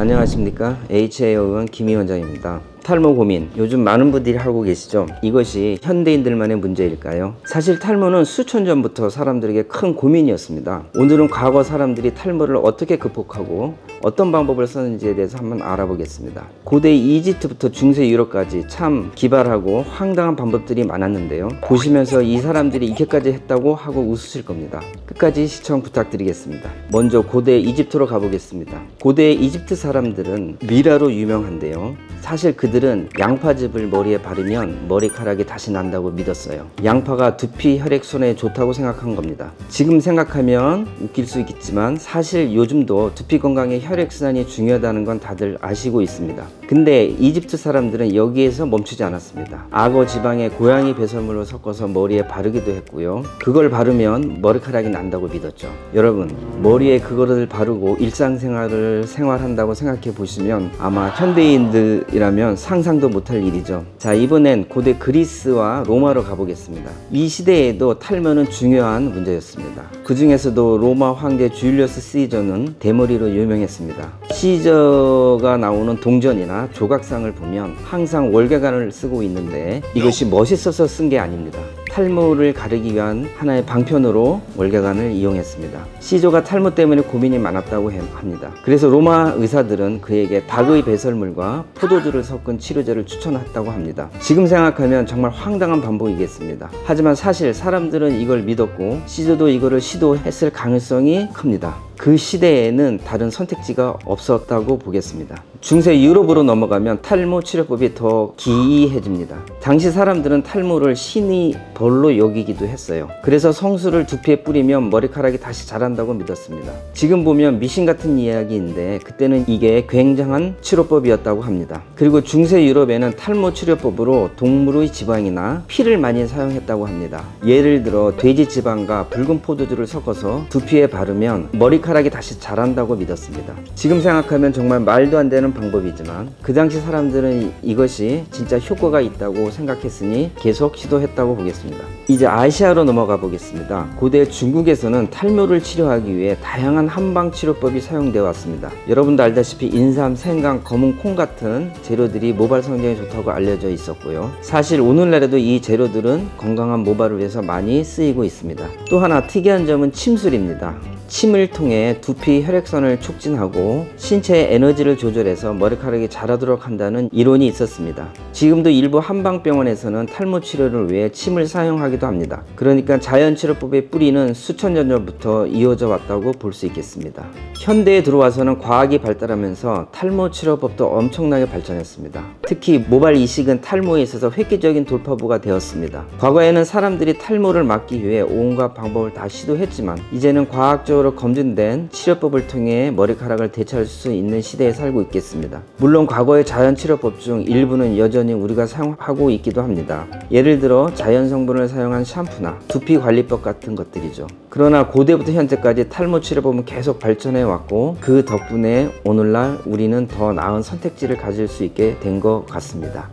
안녕하십니까. HAO 의원 김희 원장입니다. 탈모 고민 요즘 많은 분들이 하고 계시죠. 이것이 현대인들만의 문제일까요? 사실 탈모는 수천 전부터 사람들에게 큰 고민이었습니다. 오늘은 과거 사람들이 탈모를 어떻게 극복하고 어떤 방법을 썼는지에 대해서 한번 알아보겠습니다. 고대 이집트부터 중세 유럽까지 참 기발하고 황당한 방법들이 많았는데요. 보시면서 이 사람들이 이렇게까지 했다고 하고 웃으실 겁니다. 끝까지 시청 부탁드리겠습니다. 먼저 고대 이집트로 가보겠습니다. 고대 이집트 사람들은 미라로 유명한데요. 사실 그들은 양파즙을 머리에 바르면 머리카락이 다시 난다고 믿었어요. 양파가 두피, 혈액순환에 좋다고 생각한 겁니다. 지금 생각하면 웃길 수 있겠지만 사실 요즘도 두피 건강에 혈액순환이 중요하다는 건 다들 아시고 있습니다. 근데 이집트 사람들은 여기에서 멈추지 않았습니다. 악어 지방에 고양이 배설물로 섞어서 머리에 바르기도 했고요. 그걸 바르면 머리카락이 난다고 믿었죠. 여러분, 머리에 그거를 바르고 일상생활을 생활한다고 생각해 보시면 아마 현대인들이라면 상상도 못할 일이죠. 자, 이번엔 고대 그리스와 로마로 가보겠습니다. 이 시대에도 탈모는 중요한 문제였습니다. 그 중에서도 로마 황제 줄리어스 시저는 대머리로 유명했습니다. 시저가 나오는 동전이나 조각상을 보면 항상 월계관을 쓰고 있는데 이것이 멋있어서 쓴 게 아닙니다. 탈모를 가르기 위한 하나의 방편으로 월계관을 이용했습니다. 시저가 탈모 때문에 고민이 많았다고 합니다. 그래서 로마 의사들은 그에게 닭의 배설물과 포도주를 섞은 치료제를 추천했다고 합니다. 지금 생각하면 정말 황당한 방법이겠습니다. 하지만 사실 사람들은 이걸 믿었고 시저도 이거를 시도했을 가능성이 큽니다. 그 시대에는 다른 선택지가 없었다고 보겠습니다. 중세 유럽으로 넘어가면 탈모 치료법이 더 기이해집니다. 당시 사람들은 탈모를 신의 벌로 여기기도 했어요. 그래서 성수를 두피에 뿌리면 머리카락이 다시 자란다고 믿었습니다. 지금 보면 미신 같은 이야기인데 그때는 이게 굉장한 치료법이었다고 합니다. 그리고 중세 유럽에는 탈모 치료법으로 동물의 지방이나 피를 많이 사용했다고 합니다. 예를 들어 돼지 지방과 붉은 포도주를 섞어서 두피에 바르면 머리카락이 다시 자란다고 믿었습니다. 지금 생각하면 정말 말도 안 되는 방법이지만 그 당시 사람들은 이것이 진짜 효과가 있다고 생각했으니 계속 시도했다고 보겠습니다. 이제 아시아로 넘어가 보겠습니다. 고대 중국에서는 탈모를 치료하기 위해 다양한 한방 치료법이 사용되어 왔습니다. 여러분도 알다시피 인삼, 생강, 검은 콩 같은 재료들이 모발 성장에 좋다고 알려져 있었고요. 사실 오늘날에도 이 재료들은 건강한 모발을 위해서 많이 쓰이고 있습니다. 또 하나 특이한 점은 침술입니다. 침을 통해 두피 혈액선을 촉진하고 신체의 에너지를 조절해서 머리카락이 자라도록 한다는 이론이 있었습니다. 지금도 일부 한방병원에서는 탈모 치료를 위해 침을 사용하기도 합니다. 그러니까 자연치료법의 뿌리는 수천 년 전부터 이어져 왔다고 볼 수 있겠습니다. 현대에 들어와서는 과학이 발달하면서 탈모 치료법도 엄청나게 발전했습니다. 특히 모발 이식은 탈모에 있어서 획기적인 돌파구가 되었습니다. 과거에는 사람들이 탈모를 막기 위해 온갖 방법을 다 시도했지만 이제는 과학적으로 검증된 치료법을 통해 머리카락을 되찾을 수 있는 시대에 살고 있겠습니다. 물론 과거의 자연치료법 중 일부는 여전히 우리가 사용하고 있기도 합니다. 예를 들어 자연 성분을 사용한 샴푸나 두피 관리법 같은 것들이죠. 그러나 고대부터 현재까지 탈모 치료법은 계속 발전해 왔고 그 덕분에 오늘날 우리는 더 나은 선택지를 가질 수 있게 된 것 같습니다.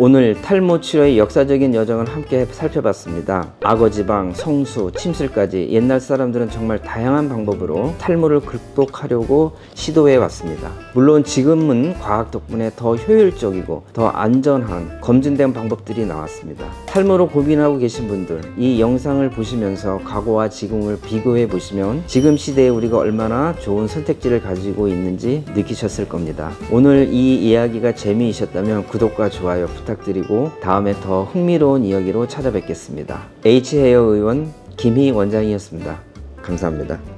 오늘 탈모 치료의 역사적인 여정을 함께 살펴봤습니다. 악어지방, 성수, 침술까지 옛날 사람들은 정말 다양한 방법으로 탈모를 극복하려고 시도해 왔습니다. 물론 지금은 과학 덕분에 더 효율적이고 더 안전한 검증된 방법들이 나왔습니다. 탈모로 고민하고 계신 분들, 이 영상을 보시면서 과거와 지금을 비교해 보시면 지금 시대에 우리가 얼마나 좋은 선택지를 가지고 있는지 느끼셨을 겁니다. 오늘 이 이야기가 재미있었다면 구독과 좋아요 부탁드리고 다음에 더 흥미로운 이야기로 찾아뵙겠습니다. HAO 의원 김희 원장이었습니다. 감사합니다.